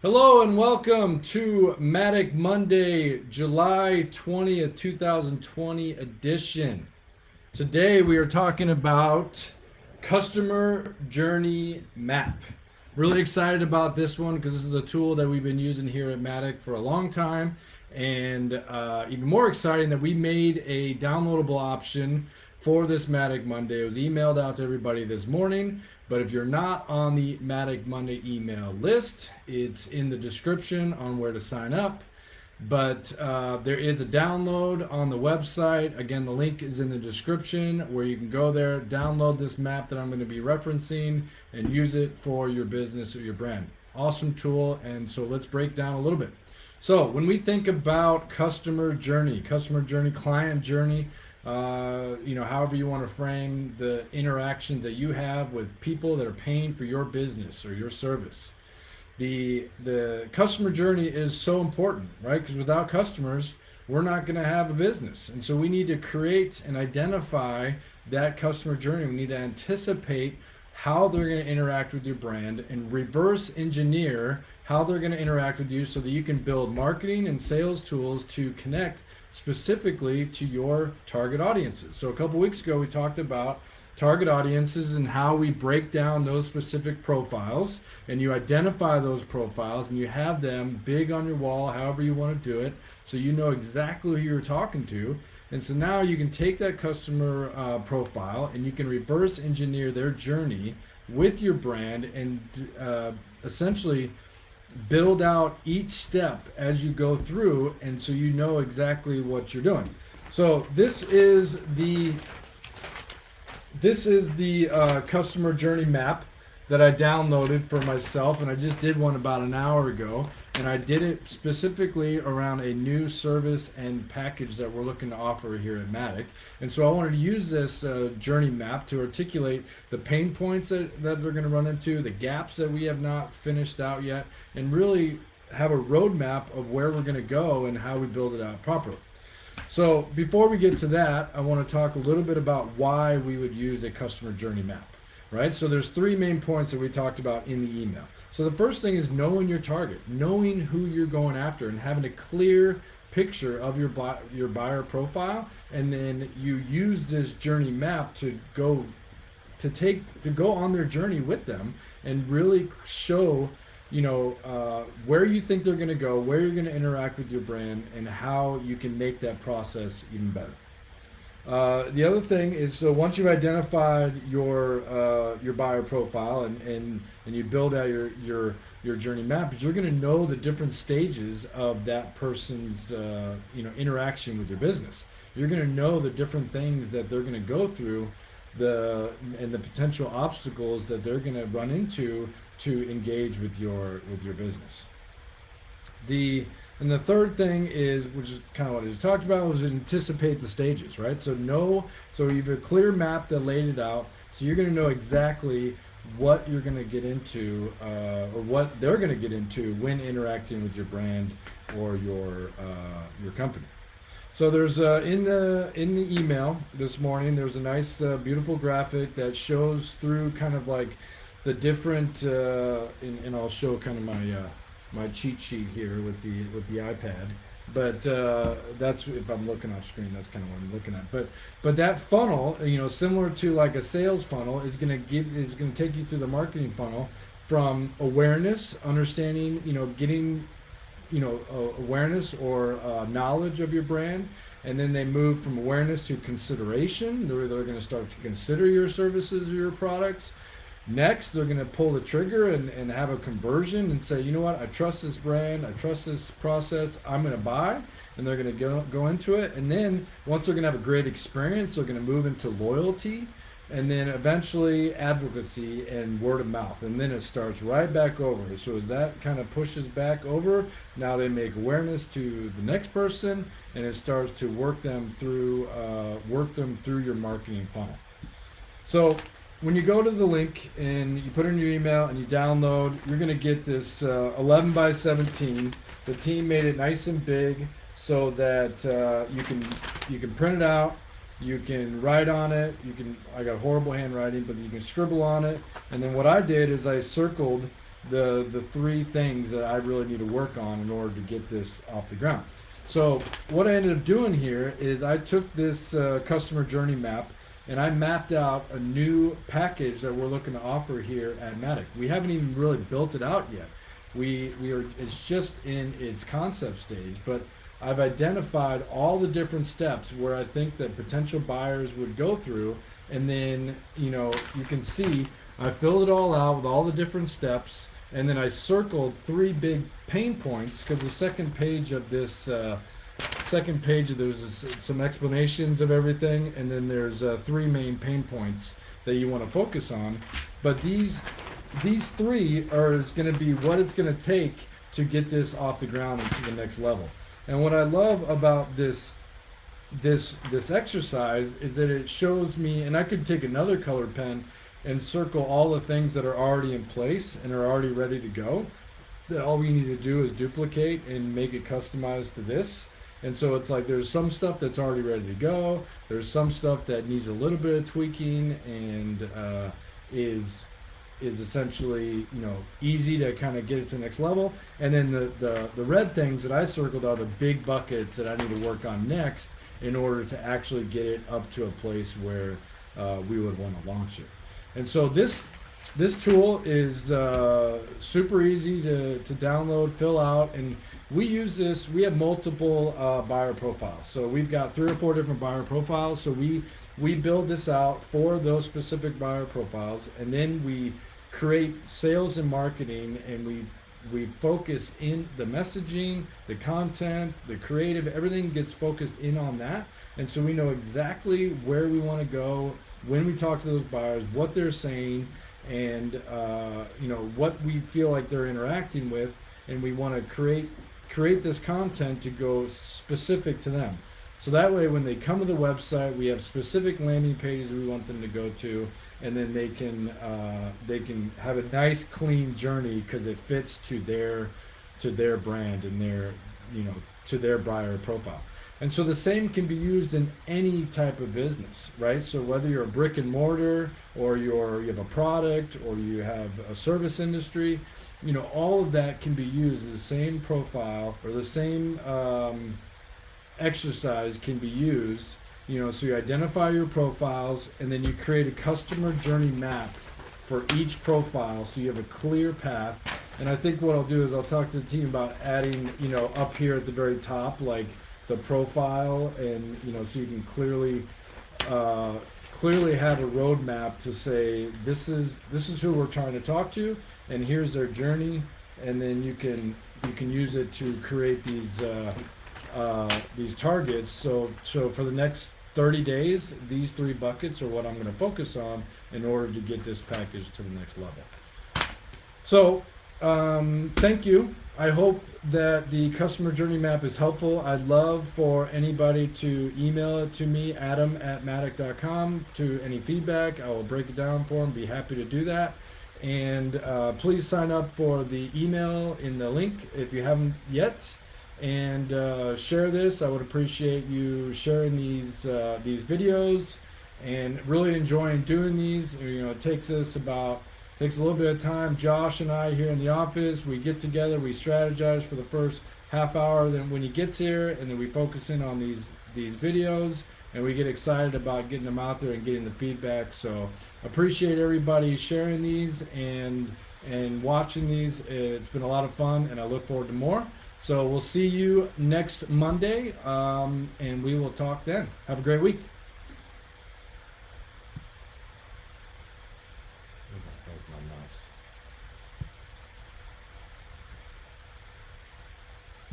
Hello and welcome to Madak Monday, July 20th, 2020 edition. Today we are talking about customer journey map. Really excited about this one because this is a tool that we've been using here at Madak for a long time, and even more exciting that we made a downloadable option for this Madak Monday. It was emailed out to everybody this morning, but if you're not on the Madak Monday email list, it's in the description on where to sign up. But there is a download on the website. Again, the link is in the description where you can go there, download this map that I'm going to be referencing, and use it for your business or your brand. Awesome tool. And so let's break down a little bit. So when we think about customer journey, client journey, however you want to frame the interactions that you have with people that are paying for your business or your service. The customer journey is so important, right? Because without customers, we're not going to have a business. And so we need to create and identify that customer journey. We need to anticipate how they're going to interact with your brand and reverse engineer how they're going to interact with you so that you can build marketing and sales tools to connect specifically to your target audiences. So a couple weeks ago, we talked about target audiences and how we break down those specific profiles, and you identify those profiles and you have them big on your wall, however you want to do it, so you know exactly who you're talking to. And so now you can take that customer profile and you can reverse engineer their journey with your brand and essentially build out each step as you go through, and so you know exactly what you're doing. So this is the customer journey map that I downloaded for myself, and I just did one about an hour ago, and I did it specifically around a new service and package that we're looking to offer here at Madak. And so I wanted to use this journey map to articulate the pain points that they're going to run into, the gaps that we have not finished out yet, and really have a roadmap of where we're going to go and how we build it out properly. So before we get to that, I want to talk a little bit about why we would use a customer journey map, right? So there's three main points that we talked about in the email. So the first thing is knowing your target, knowing who you're going after, and having a clear picture of your buyer profile, and then you use this journey map to go on their journey with them and really show where you think they're going to go, where you're going to interact with your brand, and how you can make that process even better. The other thing is, so once you've identified your buyer profile and you build out your journey map, you're going to know the different stages of that person's interaction with your business. You're going to know the different things that they're going to go through, and the potential obstacles that they're going to run into to engage with your business. And the third thing is, which is kind of what I just talked about, was anticipate the stages, right? So you have a clear map that laid it out, so you're going to know exactly what you're going to get into, or what they're going to get into when interacting with your brand or your company. So there's in the email this morning, there's a nice, beautiful graphic that shows through kind of like the different, and I'll show kind of my cheat sheet here with the iPad. But that's, if I'm looking off screen, that's kind of what I'm looking at. But that funnel, similar to like a sales funnel, is going to take you through the marketing funnel from awareness, understanding, getting awareness or knowledge of your brand, and then they move from awareness to consideration. They're going to start to consider your services or your products. Next, they're going to pull the trigger and have a conversion and say, you know what, I trust this brand, I trust this process, I'm going to buy, and they're going to go into it. And then once they're going to have a great experience, they're going to move into loyalty, and then eventually advocacy and word of mouth, and then it starts right back over. So as that kind of pushes back over, now they make awareness to the next person, and it starts to work them through your marketing funnel. So when you go to the link and you put in your email and you download, you're going to get this 11 by 17. The team made it nice and big so that you can print it out. You can write on it. I got horrible handwriting, but you can scribble on it. And then what I did is I circled the three things that I really need to work on in order to get this off the ground. So what I ended up doing here is I took this customer journey map and I mapped out a new package that we're looking to offer here at Madak. We haven't even really built it out yet. It's just in its concept stage, but I've identified all the different steps where I think that potential buyers would go through, and then you can see I filled it all out with all the different steps, and then I circled three big pain points because the second page of this there's some explanations of everything, and then there's three main pain points that you want to focus on. But these three is going to be what it's going to take to get this off the ground and to the next level. And what I love about this exercise is that it shows me, and I could take another colored pen and circle all the things that are already in place and are already ready to go, that all we need to do is duplicate and make it customized to this. And so it's like there's some stuff that's already ready to go, there's some stuff that needs a little bit of tweaking and is essentially easy to kind of get it to the next level. And then the red things that I circled are the big buckets that I need to work on next in order to actually get it up to a place where we would want to launch it. And so this tool is super easy to download, fill out, and we use this. We have multiple buyer profiles, so we've got 3 or 4 different buyer profiles. So we build this out for those specific buyer profiles, and then we create sales and marketing, and we focus in the messaging, the content, the creative, everything gets focused in on that. And so we know exactly where we want to go when we talk to those buyers, what they're saying, and what we feel like they're interacting with, and we want to create this content to go specific to them. So that way when they come to the website, we have specific landing pages that we want them to go to, and then they can have a nice clean journey because it fits to their brand and to their buyer profile. And so the same can be used in any type of business, right? So whether you're a brick and mortar, or you have a product, or you have a service industry, all of that can be used. The same profile or the same exercise can be used. So you identify your profiles, and then you create a customer journey map for each profile, so you have a clear path. And I think what I'll do is I'll talk to the team about adding, up here at the very top, like the profile, and so you can clearly have a roadmap to say this is who we're trying to talk to, and here's their journey, and then you can use it to create these targets. So for the next 30 days, these 3 buckets are what I'm going to focus on in order to get this package to the next level. So thank you. I hope that the customer journey map is helpful. I'd love for anybody to email it to me, adam@madak.com, to any feedback. I will break it down for them, be happy to do that. And please sign up for the email in the link if you haven't yet. And share this. I would appreciate you sharing these videos, and really enjoying doing these. It takes a little bit of time. Josh and I here in the office, we get together, we strategize for the first half hour, then when he gets here, and then we focus in on these videos, and we get excited about getting them out there and getting the feedback. So appreciate everybody sharing these and watching these. It's been a lot of fun, and I look forward to more. So we'll see you next Monday, and we will talk then. Have a great week. That was my mouse.